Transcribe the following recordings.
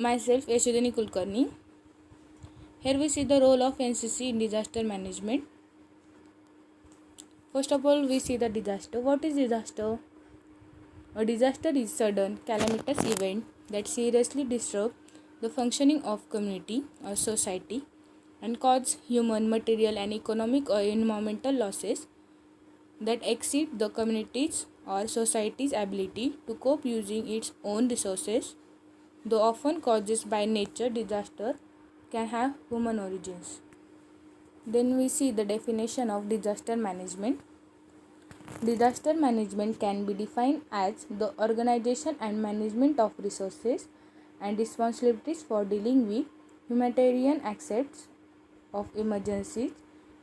Myself, Yashadini Kulkarni. Here we see the role of NCC in disaster management. First of all, we see the disaster. What is disaster? A disaster is sudden, calamitous event that seriously disrupts the functioning of community or society and cause human, material, and economic or environmental losses that exceed the community's or society's ability to cope using its own resources. Though often caused by nature, disaster can have human origins. Then we see the definition of disaster management. Disaster management can be defined as the organization and management of resources and responsibilities for dealing with humanitarian aspects of emergencies,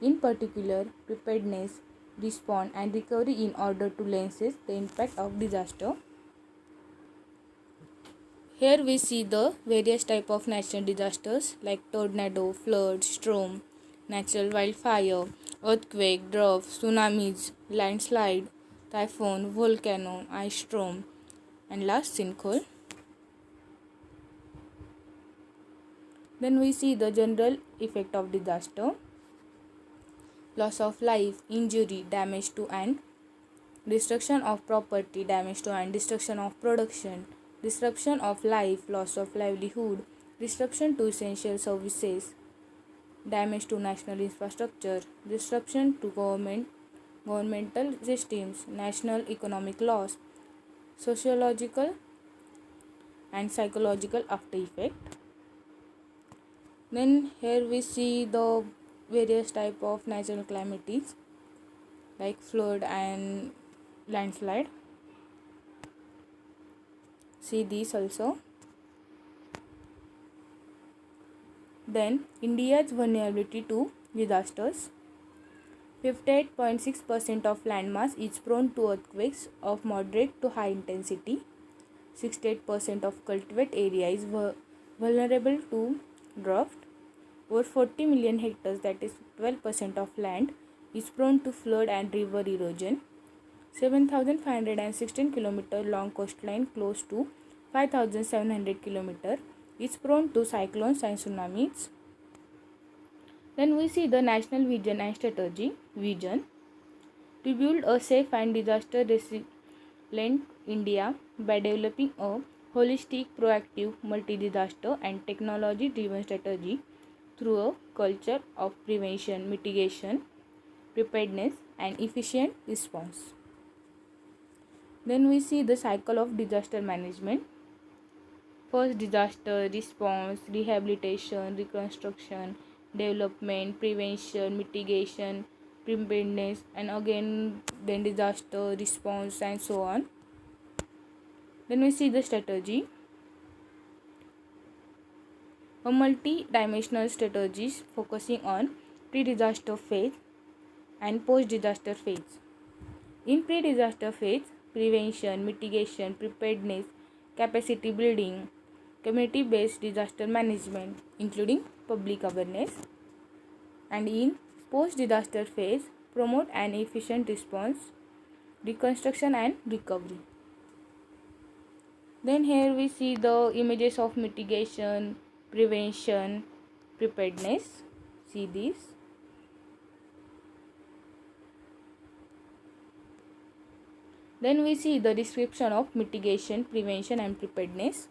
in particular preparedness, response and recovery in order to lessen the impact of disaster. Here we see the various type of natural disasters like tornado, flood, storm, natural wildfire, earthquake, drought, tsunamis, landslide, typhoon, volcano, ice storm, and last sinkhole. Then we see the general effect of disaster: loss of life, injury, damage to and destruction of property, damage to and destruction of production, disruption of life, loss of livelihood, disruption to essential services, damage to national infrastructure, disruption to governmental systems, national economic loss, sociological and psychological after effect. Then here we see the various type of natural calamities like flood and landslide. See these also. Then India's vulnerability to disasters. 58.6% of landmass is prone to earthquakes of moderate to high intensity. 68% of cultivate area is vulnerable to drought. Over 40 million hectares, that is 12% of land, is prone to flood and river erosion. 7,516 km long coastline close to 5,700 km is prone to cyclones and tsunamis. Then we see the national vision and strategy. Vision: to build a safe and disaster resilient India by developing a holistic, proactive, multi-disaster and technology-driven strategy through a culture of prevention, mitigation, preparedness, and efficient response. Then we see the cycle of disaster management. First, disaster response, rehabilitation, reconstruction, development, prevention, mitigation, preparedness, and again then disaster response and so on. Then we see the strategy. A multi-dimensional strategy focusing on pre-disaster phase and post-disaster phase. In pre-disaster phase, prevention, mitigation, preparedness, capacity building, community-based disaster management, including public awareness. And in post-disaster phase, promote an efficient response, reconstruction and recovery. Then here we see the images of mitigation, prevention, preparedness. See these. Then we see the description of mitigation, prevention and preparedness.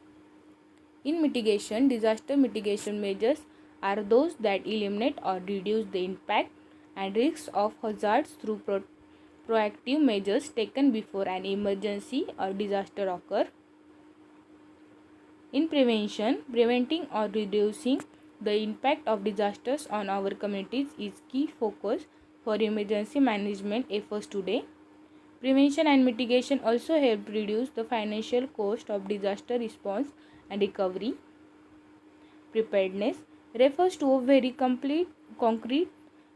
In mitigation, disaster mitigation measures are those that eliminate or reduce the impact and risks of hazards through proactive measures taken before an emergency or disaster occur. In prevention, preventing or reducing the impact of disasters on our communities is key focus for emergency management efforts today. Prevention and mitigation also help reduce the financial cost of disaster response and recovery. Preparedness refers to a very concrete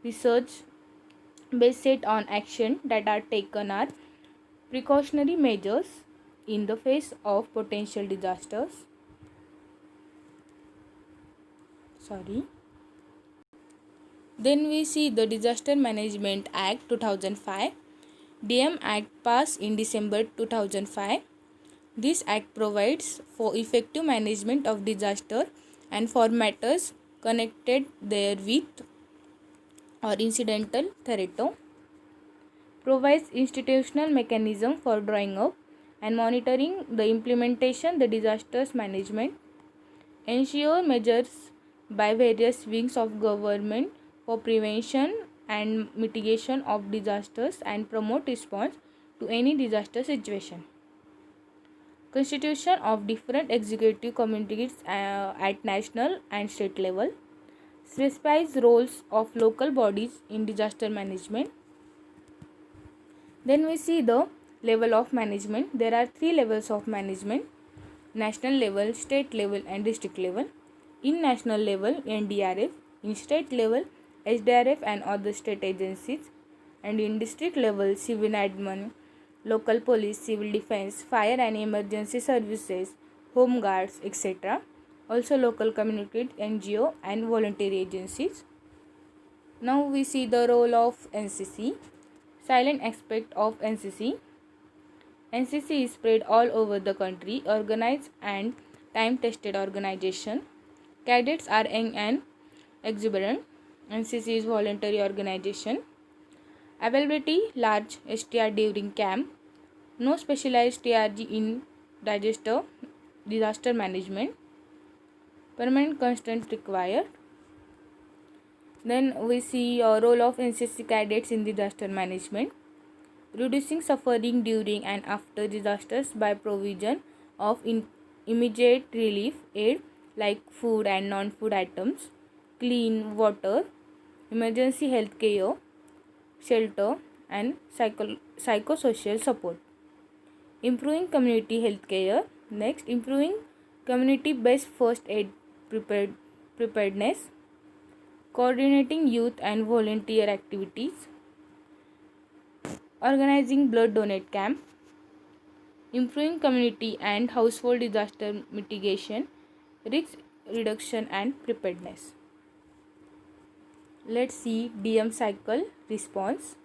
research based set on action that are taken are precautionary measures in the face of potential disasters. Then we see the Disaster Management Act 2005. DM Act passed in December 2005. This act provides for effective management of disaster and for matters connected therewith or incidental thereto, provides institutional mechanism for drawing up and monitoring the implementation the disasters management, ensure measures by various wings of government for prevention and mitigation of disasters and promote response to any disaster situation. Constitution of different executive communities at national and state level specifies roles of local bodies in disaster management. Then we see the level of management. There are three levels of management: national level, state level and district level. In national level, NDRF; in state level, SDRF and other state agencies; and in district level, civil admin, local police, civil defense, fire and emergency services, home guards, etc. Also local community, NGO and voluntary agencies. Now we see the role of NCC. Silent aspect of NCC. NCC is spread all over the country, organized and time-tested organization. Cadets are young and exuberant. NCC is voluntary organization. Availability: large STR during camp. No specialized TRG in disaster management. Permanent constant required. Then we see role of NCC cadets in disaster management. Reducing suffering during and after disasters by provision of immediate relief aid like food and non-food items, clean water, emergency health care, shelter and psychosocial support. Improving community health care. Next, improving community-based first aid preparedness, coordinating youth and volunteer activities, organizing blood donate camp, improving community and household disaster mitigation, risk reduction and preparedness. Let's see DM cycle response.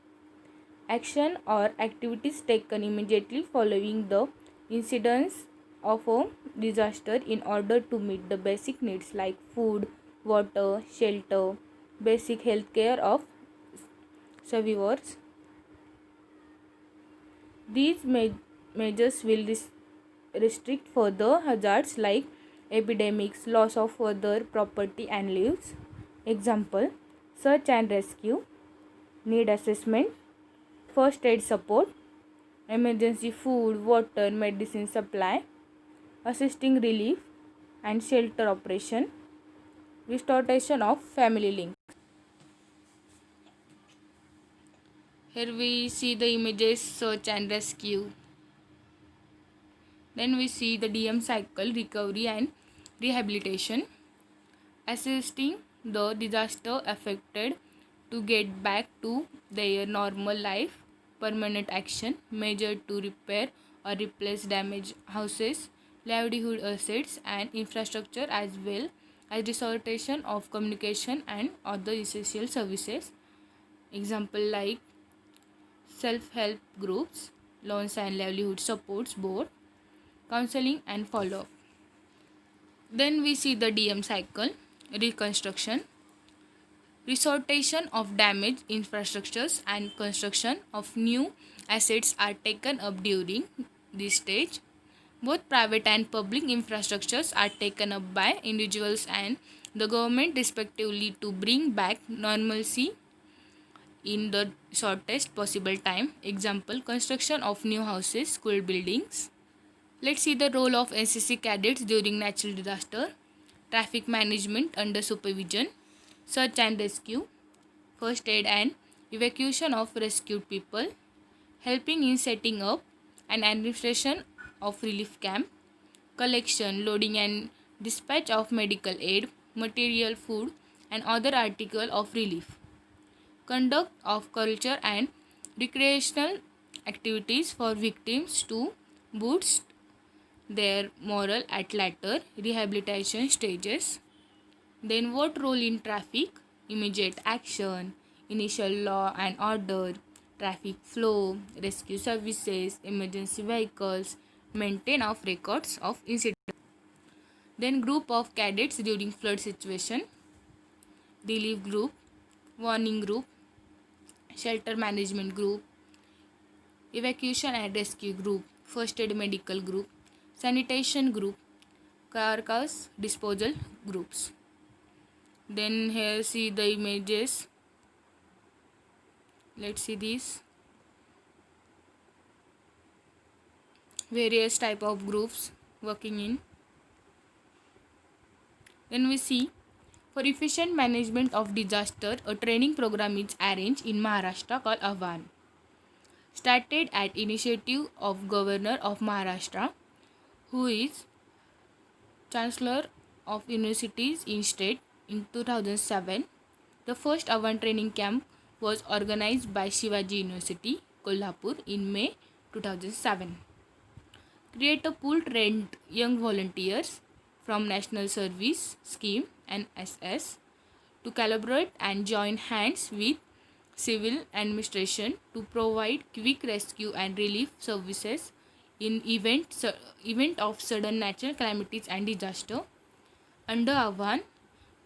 Action or activities taken immediately following the incidence of a disaster in order to meet the basic needs like food, water, shelter, basic health care of survivors. These measures will restrict further hazards like epidemics, loss of further property and lives. Example: search and rescue, need assessment, first aid support, emergency food, water, medicine supply, assisting relief and shelter operation, restoration of family link. Here we see the images search and rescue. Then we see the DM cycle recovery and rehabilitation, assisting the disaster affected to get back to their normal life, permanent action, measure to repair or replace damaged houses, livelihood assets and infrastructure as well as restoration of communication and other essential services. Example like self-help groups, loans and livelihood supports board, counseling and follow-up. Then we see the DM cycle reconstruction, restoration of damaged infrastructures and construction of new assets are taken up during this stage. Both private and public infrastructures are taken up by individuals and the government respectively to bring back normalcy in the shortest possible time. Example: construction of new houses, school buildings. Let's see the role of NCC cadets during natural disaster. Traffic management under supervision, search and rescue, first aid and evacuation of rescued people, helping in setting up and administration of relief camp, collection, loading and dispatch of medical aid, material, food and other article of relief, conduct of culture and recreational activities for victims to boost their morale at later rehabilitation stages. Then what role in traffic? Immediate action, initial law and order, traffic flow, rescue services, emergency vehicles, maintain of records of incident. Then group of cadets during flood situation, relief group, warning group, shelter management group, evacuation and rescue group, first aid medical group, sanitation group, carcass disposal groups. Then here see the images. Let's see these various type of groups working in. Then we see for efficient management of disaster, a training program is arranged in Maharashtra called Ahvan. Started at initiative of Governor of Maharashtra, who is Chancellor of Universities in state in 2007. The first Ahvan training camp was organized by Shivaji University, Kolhapur in May 2007. Create a pool trained young volunteers from National Service Scheme (NSS) to collaborate and join hands with civil administration to provide quick rescue and relief services in event of sudden natural calamities and disaster. Under Ahvan,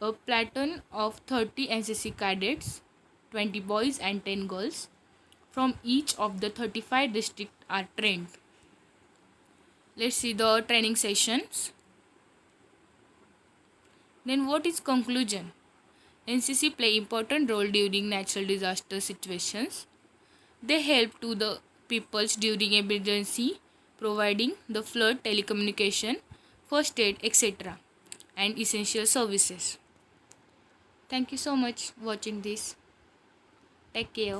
a platoon of 30 NCC cadets, 20 boys and 10 girls from each of the 35 districts are trained. Let's see the training sessions. Then what is conclusion? NCC play important role during natural disaster situations. They help to the peoples during emergency, providing the flood, telecommunication, first aid, etc. and essential services. Thank you so much for watching this. Take care.